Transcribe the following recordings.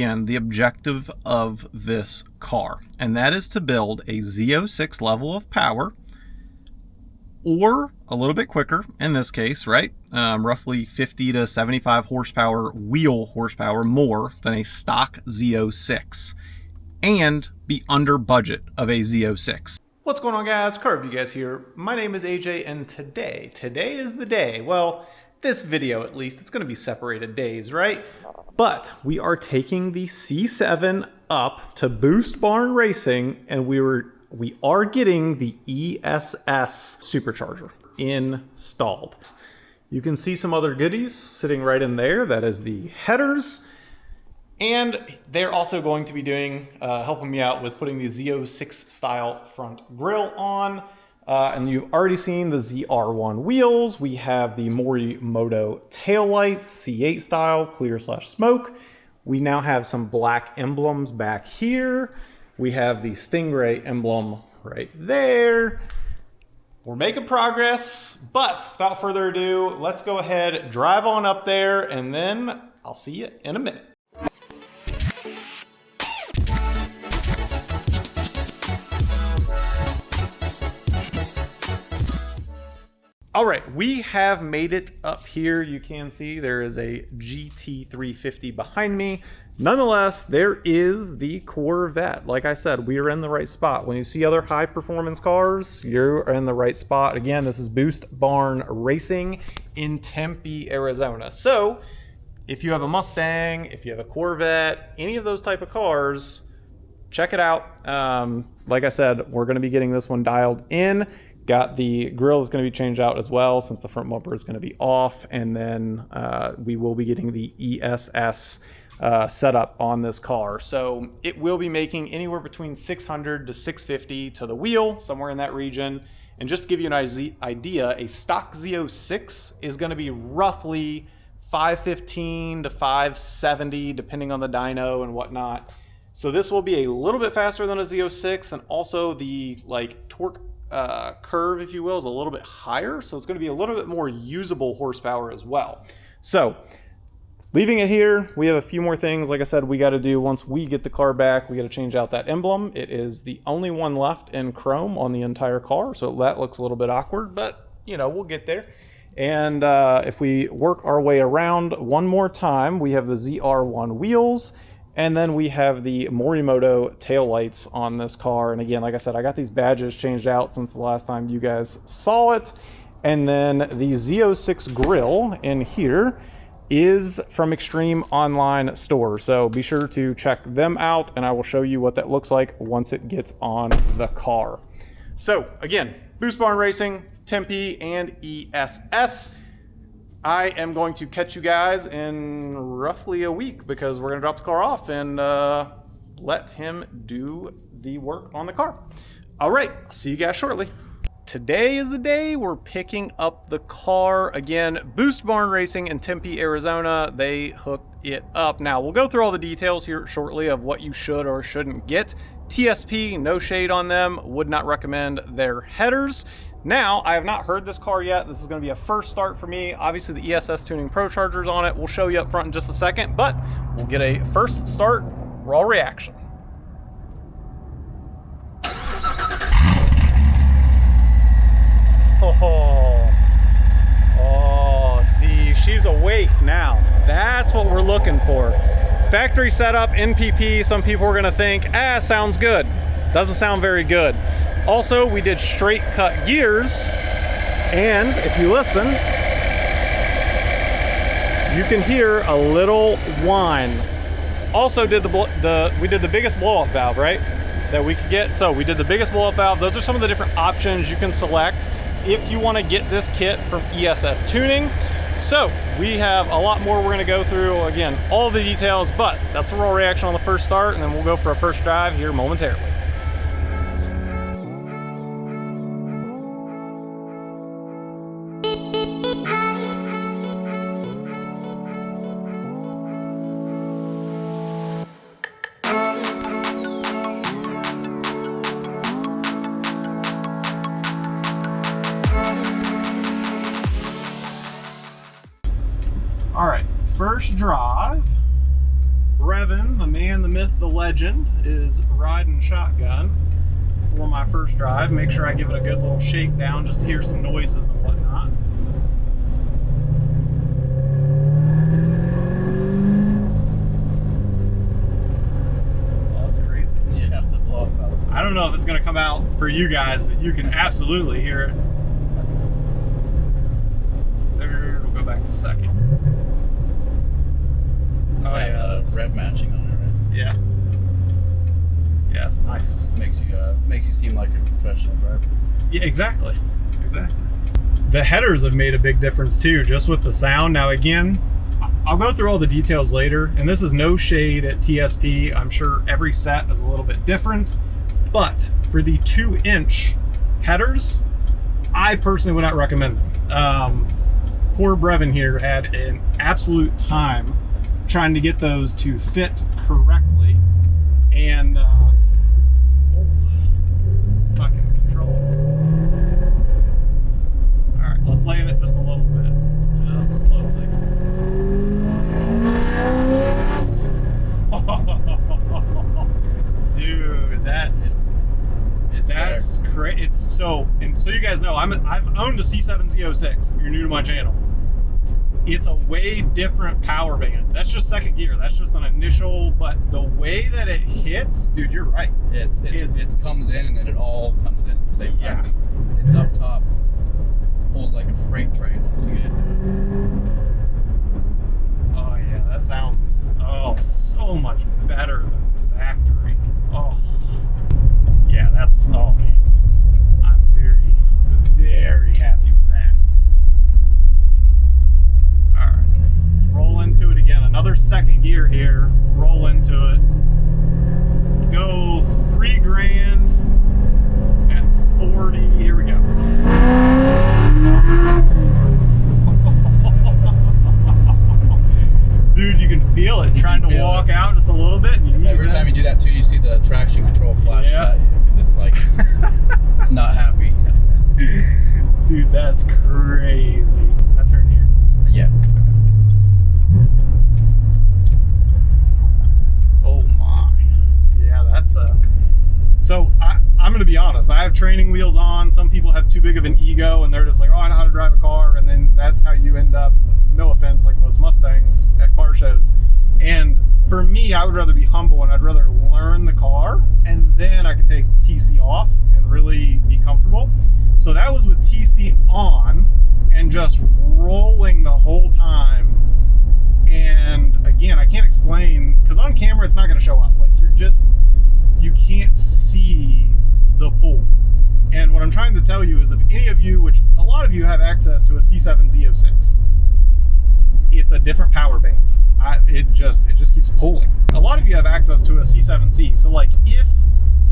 again, the objective of this car, and that is to build a Z06 level of power, or a little bit quicker in this case, right? Roughly 50 to 75 horsepower, wheel horsepower more than a stock Z06, and be under budget of a Z06. What's going on, guys? Car Review Guys here. My name is AJ, and today is the day. Well, this video at least, it's going to be separated days, right? But we are taking the C7 up to Boost Barn Racing, and we are getting the ESS Supercharger installed. You can see some other goodies sitting right in there. That is the headers. And they're also going to be doing, helping me out with putting the Z06 style front grille on. And you've already seen the ZR1 wheels. We have the Morimoto taillights, C8 style, clear/smoke. We now have some black emblems back here. We have the Stingray emblem right there. We're making progress, but without further ado, let's go ahead, drive on up there, and then I'll see you in a minute. All right, we have made it up here. You can see there is a GT350 behind me. Nonetheless, there is the Corvette. Like I said, we are in the right spot. When you see other high performance cars, you're in the right spot. Again, this is Boost Barn Racing in Tempe, Arizona. So if you have a Mustang, if you have a Corvette, any of those type of cars, check it out. Like I said, we're gonna be getting this one dialed in. Got the grille is going to be changed out as well, since the front bumper is going to be off, and then we will be getting the ESS setup on this car. So it will be making anywhere between 600 to 650 to the wheel, somewhere in that region. And just to give you an idea, a stock Z06 is going to be roughly 515 to 570, depending on the dyno and whatnot. So this will be a little bit faster than a Z06, and also the torque curve, if you will, is a little bit higher, so it's going to be a little bit more usable horsepower as well. So leaving it here, we have a few more things, like I said, we got to do. Once we get the car back, we got to change out that emblem. It is the only one left in chrome on the entire car, so that looks a little bit awkward, but you know, we'll get there. And if we work our way around one more time, we have the ZR1 wheels. And then we have the Morimoto taillights on this car. And again, like I said, I got these badges changed out since the last time you guys saw it. And then the Z06 grill in here is from Extreme Online Store. So be sure to check them out, and I will show you what that looks like once it gets on the car. So again, Boost Barn Racing, Tempe, and ESS. I am going to catch you guys in roughly a week, because we're going to drop the car off and let him do the work on the car. All right, I'll see you guys shortly. Today is the day we're picking up the car. Again, Boost Barn Racing in Tempe, Arizona. They hooked it up. Now, we'll go through all the details here shortly of what you should or shouldn't get. TSP, no shade on them. Would not recommend their headers. Now, I have not heard this car yet. This is going to be a first start for me. Obviously, the ESS Tuning Pro Charger's on it. We'll show you up front in just a second, but we'll get a first start, raw reaction. Oh, see, she's awake now. That's what we're looking for. Factory setup, NPP, some people are going to think, sounds good. Doesn't sound very good. Also, we did straight cut gears, and if you listen, you can hear a little whine. Also did we did the biggest blow-off valve, right, that we could get. So we did the biggest blow-off valve. Those are some of the different options you can select if you want to get this kit from ESS Tuning. So we have a lot more we're going to go through. Again, all the details, but that's a raw reaction on the first start, and then we'll go for a first drive here momentarily. All right, first drive. Brevin, the man, the myth, the legend, is riding shotgun for my first drive. Make sure I give it a good little shakedown just to hear some noises and whatnot. Oh, that's crazy. Yeah, the blow off. I don't know if it's going to come out for you guys, but you can absolutely hear it. Third, we'll go back to second. Oh yeah, that's rev matching on it, right? Yeah. Yeah, it's nice. Makes you seem like a professional driver. Yeah, exactly. The headers have made a big difference too, just with the sound. Now again, I'll go through all the details later, and this is no shade at TSP. I'm sure every set is a little bit different, but for the 2-inch headers, I personally would not recommend them. Poor Brevin here had an absolute time trying to get those to fit correctly, and fucking control. All right, let's lay in it just a little bit, just slowly. Dude, that's great. It's so you guys know I've owned a C7 Z06. If you're new to my channel. It's a way different power band. That's just second gear. That's just an initial, but the way that it hits, dude, you're right. It comes in and then it all comes in at the same time. Yeah. It's up top. Pulls like a freight train once you get into it. Oh yeah, that sounds so much better than factory. Oh yeah, oh man. I'm very, very happy with that. Alright, let's roll into it again. Another second gear here. Roll into it. Go $3,000 at 40. Here we go. Dude, you can feel it. Trying to walk out just a little bit. And every time you do that too, you see the traction control flash at you because it's like it's not happy. Dude, that's crazy. Can I turn here? Yeah. Oh my. Yeah, that's so I'm gonna be honest, I have training wheels on. Some people have too big of an ego and they're just like, oh, I know how to drive a car, and then that's how you end up, no offense, like most Mustangs at car shows. And for me, I would rather be humble and I'd rather learn the car, and then I could take TC off and really be comfortable. So that was with TC on and just rolling the whole time. And again, I can't explain, because on camera it's not going to show up. Like you can't see the pull. And what I'm trying to tell you is, if any of you, which a lot of you have access to a C7 Z06, it's a different power band. It just keeps pulling. A lot of you have access to a C7Z. So like, if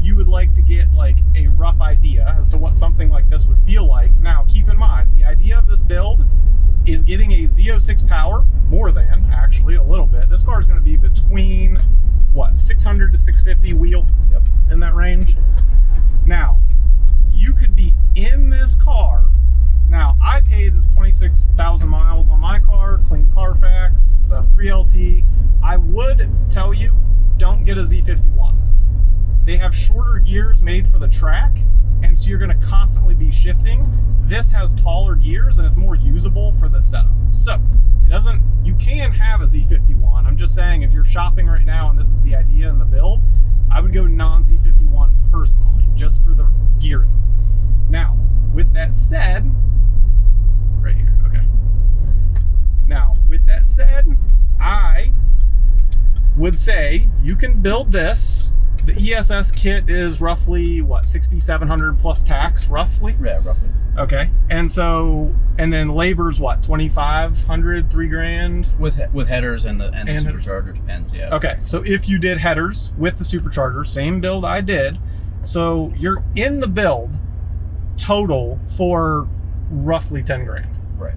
you would like to get like a rough idea as to what something like this would feel like, now keep in mind, the idea of this build is getting a Z06 power, more than actually a little bit. This car is going to be between what, 600 to 650 wheel, in that range. Now, you could be in this car. Now, I paid this 26,000 miles on my car, clean Carfax. It's a 3LT. I would tell you, don't get a Z51. They have shorter gears made for the track, and so you're going to constantly be shifting. This has taller gears and it's more usable for the setup. So you can have a Z51. I'm just saying, if you're shopping right now and this is the idea in the build, I would go non-Z51 personally, just for the gearing. Now, with that said, right here, okay. Now, with that said, I would say you can build this. The ESS kit is roughly, what, 6,700 plus tax, roughly? Yeah, roughly. Okay. And then labor's what, 2,500, $3,000? With headers and the supercharger, depends, yeah. Okay, so if you did headers with the supercharger, same build I did, so you're in the build total for roughly 10 grand. Right.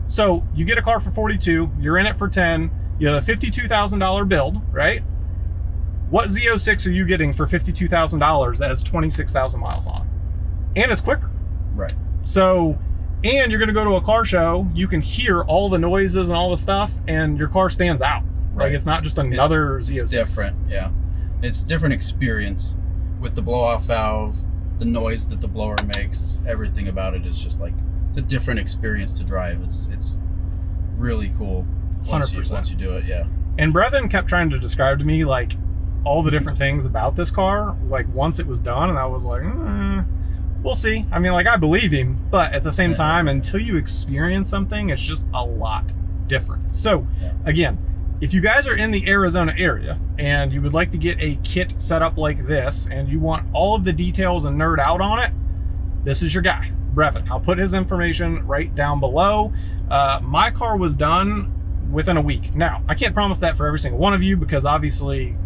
So you get a car for 42, you're in it for 10, you have a $52,000 build, right? What Z06 are you getting for $52,000 that has 26,000 miles on it? And it's quicker. Right. So, and you're going to go to a car show, you can hear all the noises and all the stuff, and your car stands out. Like it's not just another Z06. It's different, yeah. It's a different experience with the blow-off valve, the noise that the blower makes, everything about it is just like, it's a different experience to drive. It's really cool once 100%. once you do it, yeah. And Brevin kept trying to describe to me like all the different things about this car, like once it was done, and I was like, we'll see. I mean, like I believe him, but at the same time, until you experience something, it's just a lot different. So again, if you guys are in the Arizona area and you would like to get a kit set up like this and you want all of the details and nerd out on it, this is your guy, Brevin. I'll put his information right down below. My car was done within a week. Now, I can't promise that for every single one of you because obviously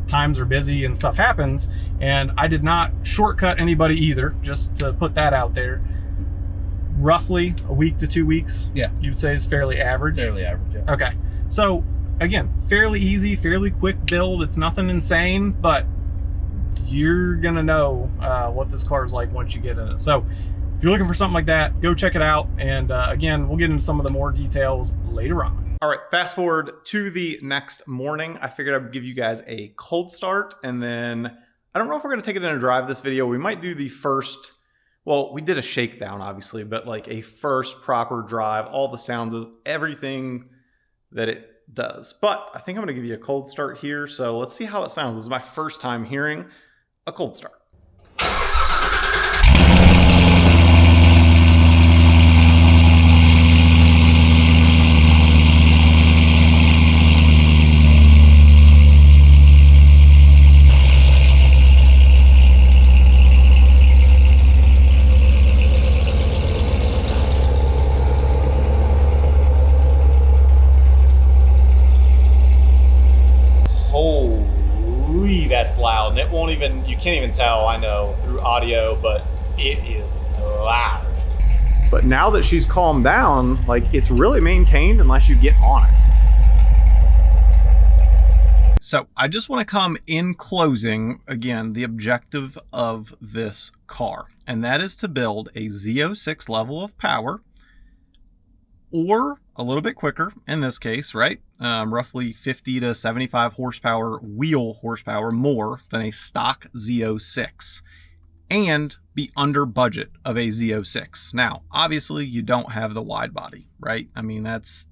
times are busy and stuff happens, and I did not shortcut anybody either, just to put that out there. Roughly a week to 2 weeks, you would say is fairly average? Fairly average, yeah. Okay, so again, fairly easy, fairly quick build. It's nothing insane, but you're gonna know what this car is like once you get in it. So if you're looking for something like that, go check it out. And again, we'll get into some of the more details later on. All right, fast forward to the next morning. I figured I'd give you guys a cold start, and then I don't know if we're gonna take it in a drive this video. We might do the first, well, we did a shakedown obviously, but like a first proper drive, all the sounds, everything that it does. But I think I'm gonna give you a cold start here. So let's see how it sounds. This is my first time hearing a cold start. Holy, that's loud. And it won't even, you can't even tell, I know, through audio, but it is loud. But now that she's calmed down, like it's really maintained unless you get on it. So I just want to come in closing, again, the objective of this car, and that is to build a Z06 level of power, or a little bit quicker in this case, right? Roughly 50 to 75 horsepower, wheel horsepower more than a stock Z06, and be under budget of a Z06. Now, obviously you don't have the wide body, right? I mean, that's,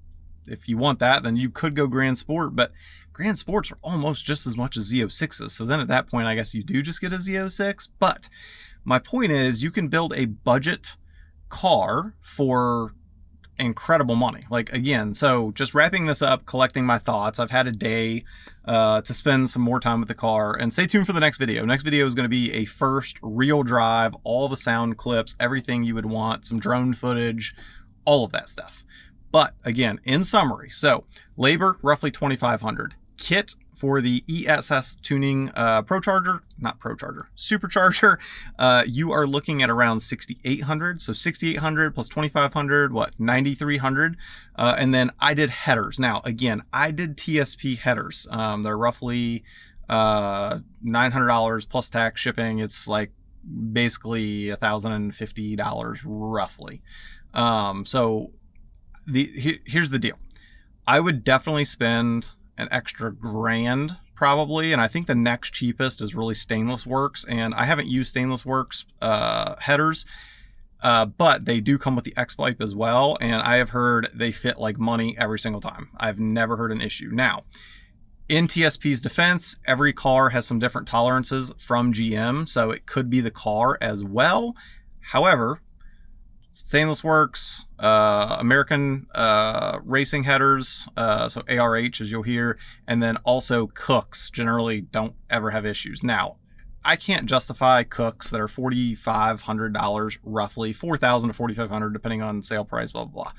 if you want that, then you could go Grand Sport, but Grand Sports are almost just as much as Z06s. So then at that point, I guess you do just get a Z06. But my point is, you can build a budget car for incredible money. Like, again, so just wrapping this up, collecting my thoughts. I've had a day to spend some more time with the car, and stay tuned for the next video. Next video is going to be a first real drive, all the sound clips, everything you would want, some drone footage, all of that stuff. But again, in summary, so labor roughly $2,500. Kit for the ESS Tuning Supercharger, you are looking at around $6,800. So $6,800 plus $2,500, what, $9,300. And then I did headers. Now, again, I did TSP headers. They're roughly $900 plus tax, shipping. It's like basically $1,050 roughly. So here's the deal. I would definitely spend an extra $1,000 probably, and I think the next cheapest is really StainlessWorks, and I haven't used StainlessWorks headers, but they do come with the X-pipe as well, and I have heard they fit like money every single time. I've never heard an issue. Now, in TSP's defense, every car has some different tolerances from GM, so it could be the car as well. However, StainlessWorks, American racing headers, so ARH as you'll hear, and then also Cooks generally don't ever have issues. Now, I can't justify Cooks that are $4,500 roughly, $4,000 to $4,500 depending on sale price, blah, blah, blah.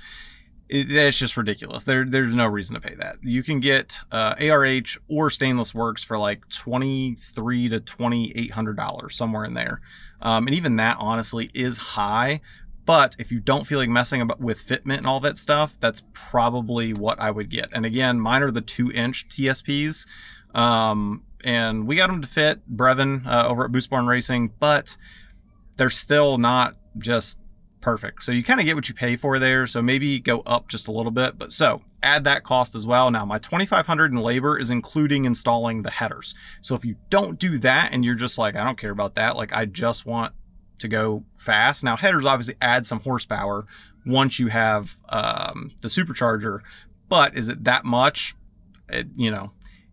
It's just ridiculous. There's no reason to pay that. You can get ARH or StainlessWorks for like $2,300 to $2,800, somewhere in there. And even that honestly is high. But if you don't feel like messing about with fitment and all that stuff, that's probably what I would get. And again, mine are the 2-inch TSPs. And we got them to fit, Brevin over at Boost Barn Racing, but they're still not just perfect. So you kind of get what you pay for there. So maybe go up just a little bit, but so add that cost as well. Now my $2,500 in labor is including installing the headers. So if you don't do that and you're just like, I don't care about that, like I just want to go fast. Now headers obviously add some horsepower once you have the supercharger, but is it that much? You know,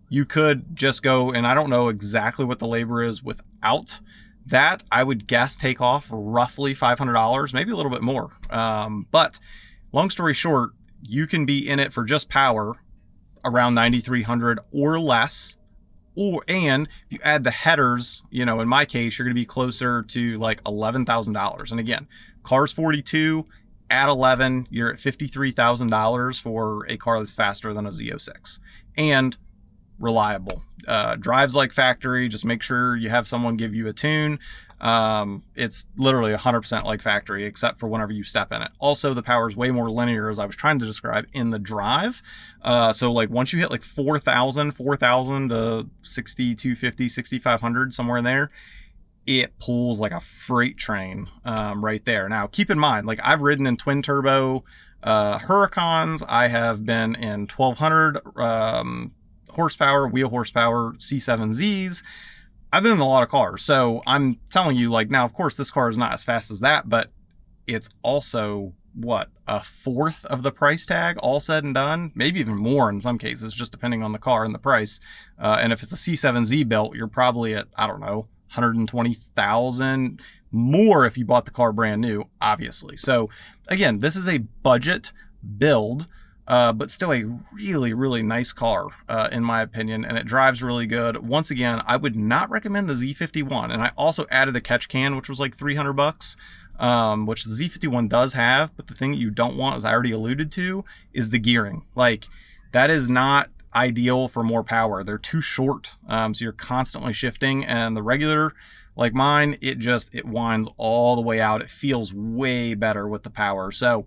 you could just go, and I don't know exactly what the labor is without that. I would guess take off roughly $500, maybe a little bit more. But long story short, you can be in it for just power around 9,300 or less. And if you add the headers, you know, in my case, you're going to be closer to like $11,000. And again, car's 42, add 11, you're at $53,000 for a car that's faster than a Z06 and reliable. Drives like factory. Just make sure you have someone give you a tune. It's literally 100% like factory, except for whenever you step in it. Also, the power is way more linear, as I was trying to describe in the drive. So like once you hit like 4,000 to 6,250, 6,500, somewhere in there, it pulls like a freight train right there. Now, keep in mind, like I've ridden in twin turbo Huracans. I have been in 1,200 horsepower, wheel horsepower C7Zs. I've been in a lot of cars. So I'm telling you, like, now, of course, this car is not as fast as that, but it's also, what, a fourth of the price tag, all said and done? Maybe even more in some cases, just depending on the car and the price. And if it's a C7Z built, you're probably at, I don't know, 120,000 more if you bought the car brand new, obviously. So again, this is a budget build, but still a really, really nice car, in my opinion, and it drives really good. Once again, I would not recommend the Z51, and I also added a catch can, which was like $300, which the Z51 does have, but the thing that you don't want, as I already alluded to, is the gearing. Like, that is not ideal for more power. They're too short, so you're constantly shifting, and the regular, like mine, it winds all the way out. It feels way better with the power. So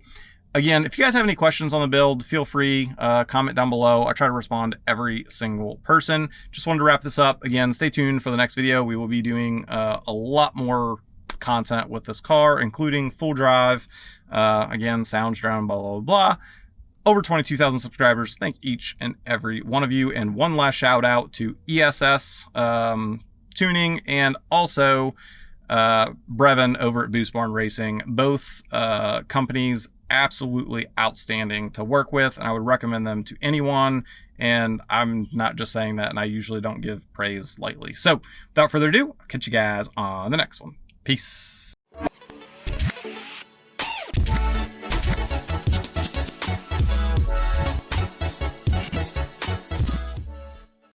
again, if you guys have any questions on the build, feel free, comment down below. I try to respond to every single person. Just wanted to wrap this up. Again, stay tuned for the next video. We will be doing a lot more content with this car, including full drive, again, sounds, drone, blah, blah, blah. Over 22,000 subscribers. Thank each and every one of you. And one last shout out to ESS Tuning and also Brevin over at Boost Barn Racing. Both companies absolutely outstanding to work with, and I would recommend them to anyone. And I'm not just saying that, and I usually don't give praise lightly. So without further ado, I'll catch you guys on the next one. Peace.